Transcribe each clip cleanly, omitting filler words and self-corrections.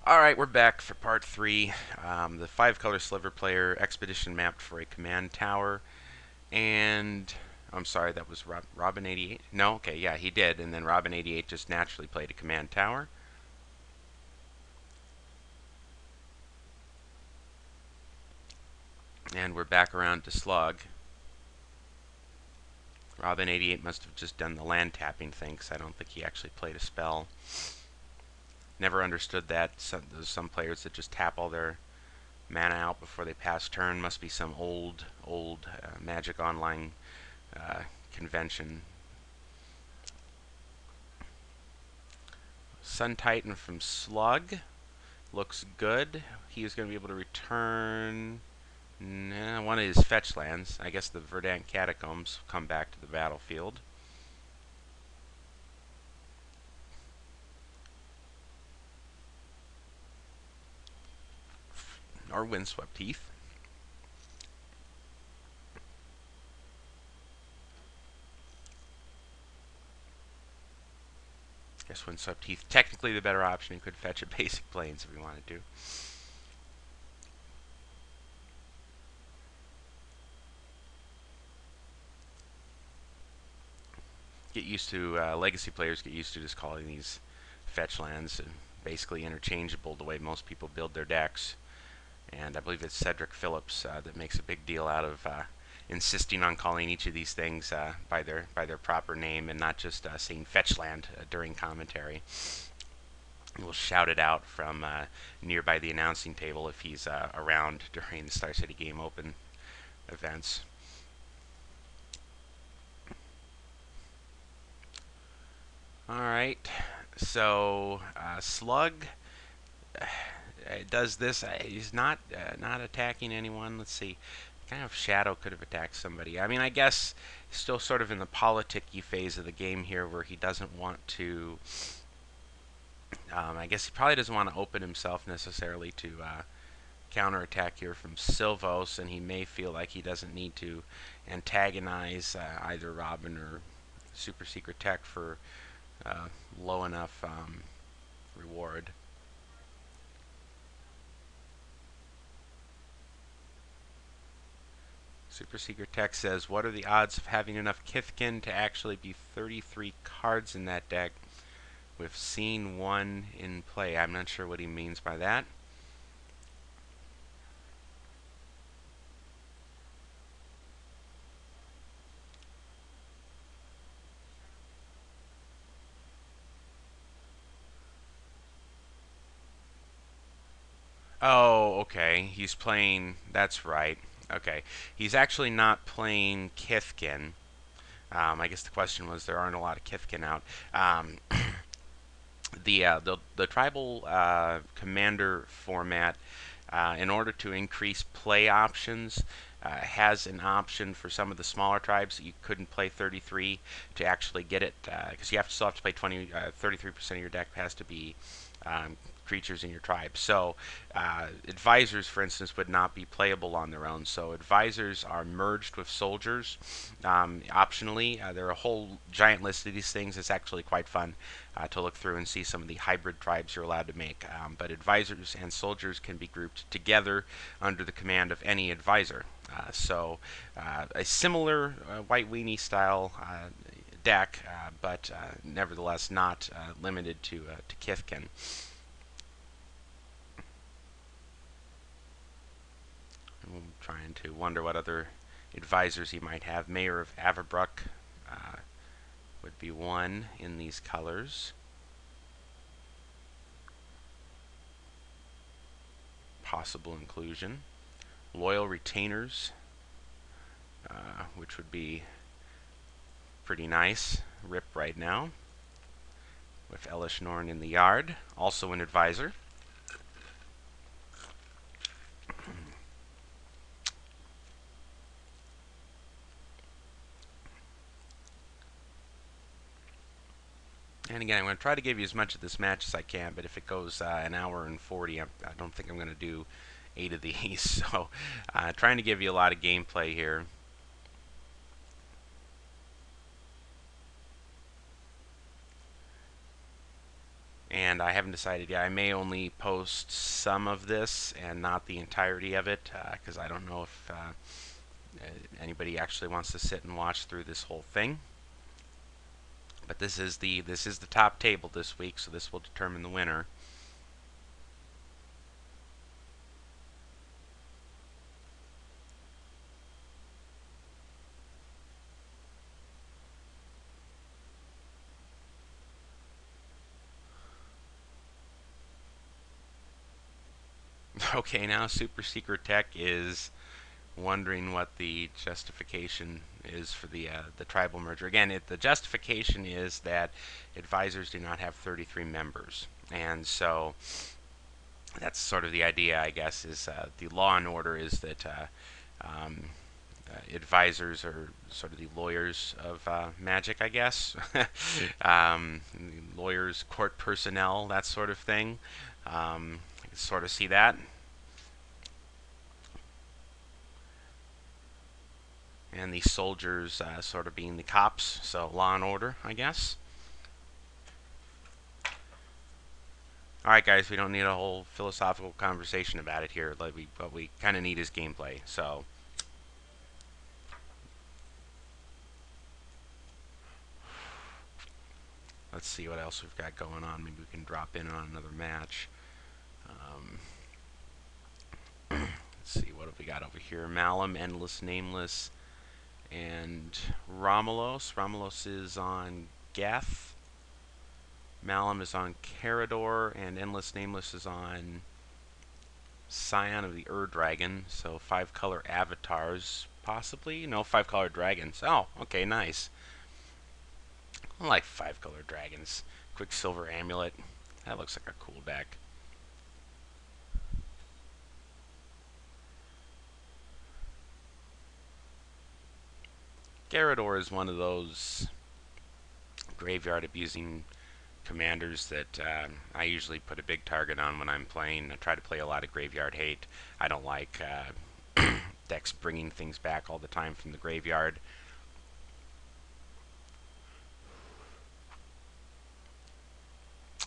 Alright, we're back for part 3. The 5-color sliver player expedition mapped for a command tower. And I'm sorry, that was Robin 88? No? Okay, yeah, he did. And then Robin 88 just naturally played a command tower. And we're back around to Slug. Robin 88 must have just done the land tapping thing, 'cause I don't think he actually played a spell. Never understood that. There's some players that just tap all their mana out before they pass turn. Must be some old Magic Online uh, convention. Sun Titan from Slug looks good. He is going to be able to return one of his fetch lands. I guess the Verdant Catacombs come back to the battlefield. Or Windswept Heath. Guess Windswept Heath, technically the better option. He could fetch a basic plains if he wanted to. Get used to, legacy players get used to just calling these fetch lands basically interchangeable the way most people build their decks. And I believe it's Cedric Phillips that makes a big deal out of insisting on calling each of these things by their proper name and not just saying fetch land during commentary. We'll shout it out from nearby the announcing table if he's around during the Star City Game Open events. Alright, so Slug does this. He's not attacking anyone. Let's see. Kind of Shadow could have attacked somebody. I mean, I guess still sort of in the politic-y phase of the game here where he doesn't want to... I guess he probably doesn't want to open himself necessarily to counterattack here from Silvos, and he may feel like he doesn't need to antagonize either Robin or Super Secret Tech for low enough reward. Super Secret Tech says, what are the odds of having enough Kithkin to actually be 33 cards in that deck? We've seen one in play. I'm not sure what he means by that. Oh, okay. He's playing... That's right. Okay. He's actually not playing Kithkin. I guess the question was there aren't a lot of Kithkin out. The tribal commander format, in order to increase play options, has an option for some of the smaller tribes that you couldn't play 33 to actually get it, because you still have to play 33% of your deck has to be creatures in your tribe. So advisors, for instance, would not be playable on their own. So advisors are merged with soldiers optionally. There are a whole giant list of these things. It's actually quite fun to look through and see some of the hybrid tribes you're allowed to make. But advisors and soldiers can be grouped together under the command of any advisor. A similar White Weenie style deck, but nevertheless not limited to Kithkin. I'm trying to wonder what other advisors he might have. Mayor of Averbruck would be one in these colors. Possible inclusion. Loyal Retainers, which would be pretty nice. Rip right now. With Elish Norn in the yard. Also an advisor. And again, I'm going to try to give you as much of this match as I can, but if it goes an hour and 40, I don't think I'm going to do 8 of these. So trying to give you a lot of gameplay here. and I haven't decided yet. I may only post some of this and not the entirety of it, because I don't know if anybody actually wants to sit and watch through this whole thing. But this is the top table this week, so this will determine the winner. Okay, now Super Secret Tech is wondering what the justification is for the tribal merger. Again, the justification is that advisors do not have 33 members, and so that's sort of the idea, I guess. Is the law and order is that advisors are sort of the lawyers of magic, I guess. Lawyers, court personnel, that sort of thing. I can sort of see that. And the soldiers sort of being the cops, so law and order, I guess. Alright guys, we don't need a whole philosophical conversation about it here. What we kind of need is gameplay. So, let's see what else we've got going on. Maybe we can drop in on another match. Let's see, what have we got over here? Malum, Endless, Nameless, and Romulos. Romulos is on Geth. Malum is on Carador, and Endless Nameless is on Scion of the Ur-Dragon. So 5-color avatars, possibly? No, 5-color dragons. Oh, okay, nice. I like 5-color dragons. Quicksilver Amulet. That looks like a cool deck. Carador is one of those graveyard abusing commanders that I usually put a big target on when I'm playing. I try to play a lot of graveyard hate. I don't like decks bringing things back all the time from the graveyard.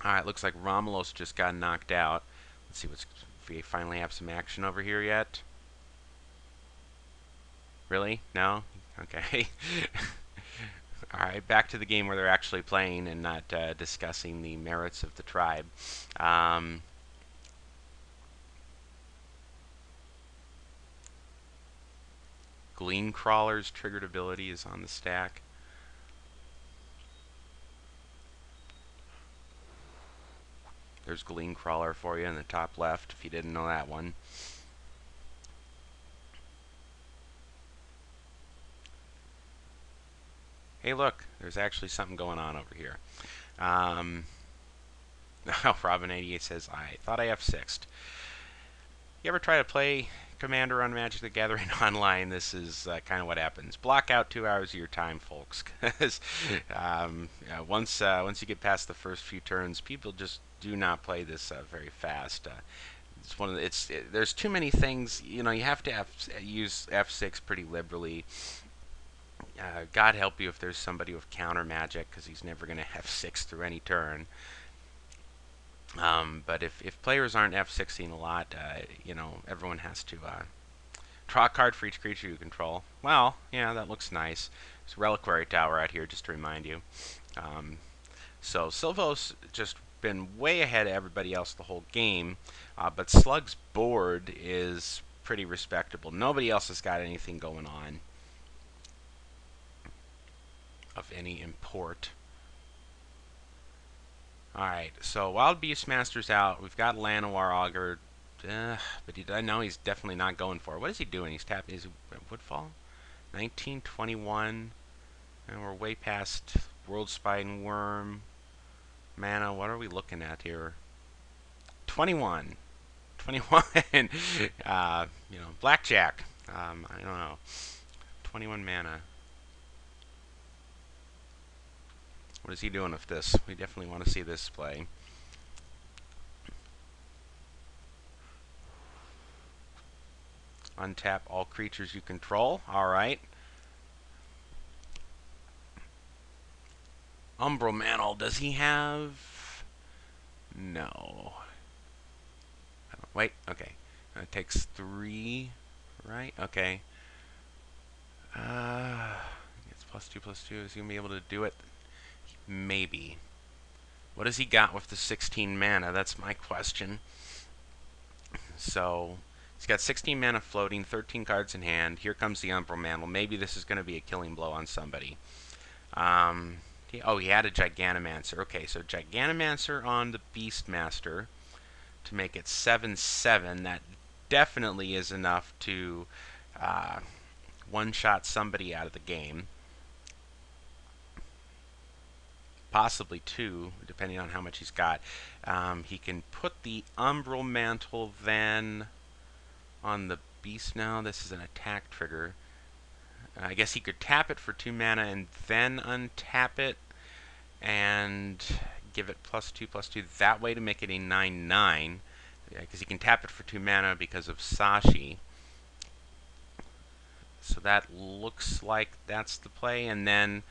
Alright, looks like Romulos just got knocked out. Let's see if we finally have some action over here yet. Really? No? Okay. Alright, back to the game where they're actually playing and not discussing the merits of the tribe. Gleam Crawler's triggered ability is on the stack. There's Gleam Crawler for you in the top left, if you didn't know that one. Hey, look, there's actually something going on over here. Oh, Robin88 says, I thought I F6'd. You ever try to play Commander on Magic the Gathering online? This is kind of what happens. Block out 2 hours of your time, folks, because once you get past the first few turns, people just do not play this very fast. It's one of there's too many things. You know, you have to use F6 pretty liberally. God help you if there's somebody with counter magic, because he's never going to F6 through any turn. But if players aren't F6ing a lot, you know, everyone has to draw a card for each creature you control. Well, yeah, that looks nice. There's a Reliquary Tower out here, just to remind you. So Silvo's just been way ahead of everybody else the whole game, but Slug's board is pretty respectable. Nobody else has got anything going on of any import. Alright, so Wild Beastmaster's out. We've got Llanowar Augur, but I know he's definitely not going for it. What is he doing? He's tapping. Is it Woodfall? 1921. And we're way past World Spine Worm. Mana, what are we looking at here? 21. 21. You know, Blackjack. I don't know. 21 mana. What is he doing with this? We definitely want to see this play. Untap all creatures you control. Alright. Umbral Mantle. Does he have... No. Wait, okay. It takes 3, right? Okay. It's +2/+2. Is he going to be able to do it? Maybe. What has he got with the 16 mana? That's my question. So, he's got 16 mana floating, 13 cards in hand. Here comes the Umbral Mantle. Maybe this is going to be a killing blow on somebody. He had a Giganomancer. Okay, so Giganomancer on the Beastmaster to make it 7/7. That definitely is enough to one-shot somebody out of the game. Possibly 2, depending on how much he's got. He can put the Umbral Mantle then on the Beast now. This is an attack trigger. I guess he could tap it for 2 mana and then untap it and give it +2/+2 that way to make it a 9/9. Because he can tap it for 2 mana because of Sashi. So that looks like that's the play. And then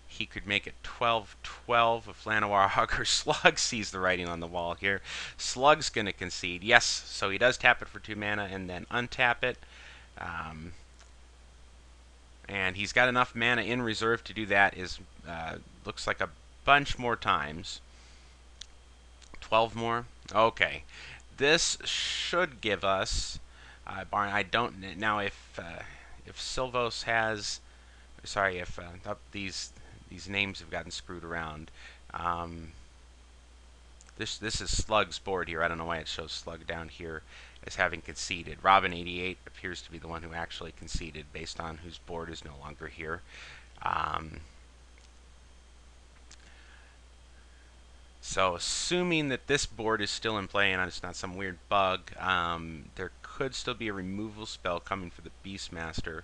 he could make it 12/12 if Llanowar Hugger Slug sees the writing on the wall here. Slug's going to concede. Yes, so he does tap it for 2 mana and then untap it. And he's got enough mana in reserve to do that. Looks like a bunch more times. 12 more? Okay. This should give us... I don't... Now, if Silvos has... Sorry, if these names have gotten screwed around. This is Slug's board here. I don't know why it shows Slug down here as having conceded. Robin88 appears to be the one who actually conceded based on whose board is no longer here. So assuming that this board is still in play and it's not some weird bug, there could still be a removal spell coming for the Beastmaster.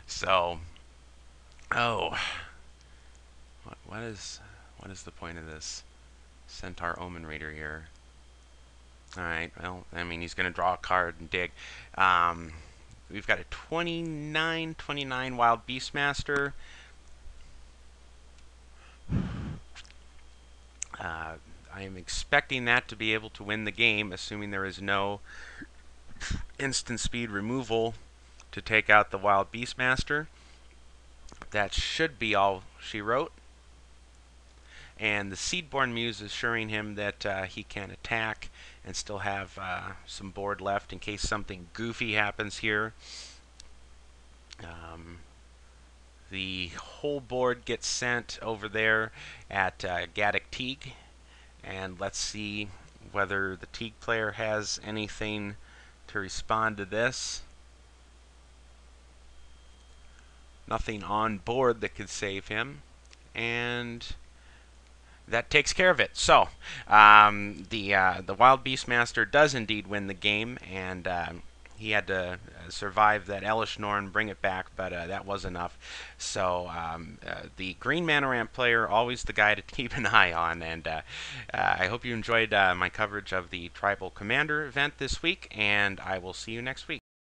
So, what is the point of this Centaur Omen Reader here? Alright, well, I mean, he's going to draw a card and dig. We've got a 29/29 Wild Beastmaster. I am expecting that to be able to win the game, assuming there is no instant speed removal to take out the Wild Beastmaster. That should be all she wrote. And the Seedborn Muse is assuring him that he can attack and still have some board left in case something goofy happens here. The whole board gets sent over there at Gaddock Teague, and let's see whether the Teague player has anything to respond to this. Nothing on board that could save him, and that takes care of it. So the Wild Beastmaster does indeed win the game, and he had to survive that Elish Norn, bring it back, but that was enough. So the Green Mana Ramp player, always the guy to keep an eye on, and I hope you enjoyed my coverage of the Tribal Commander event this week, and I will see you next week.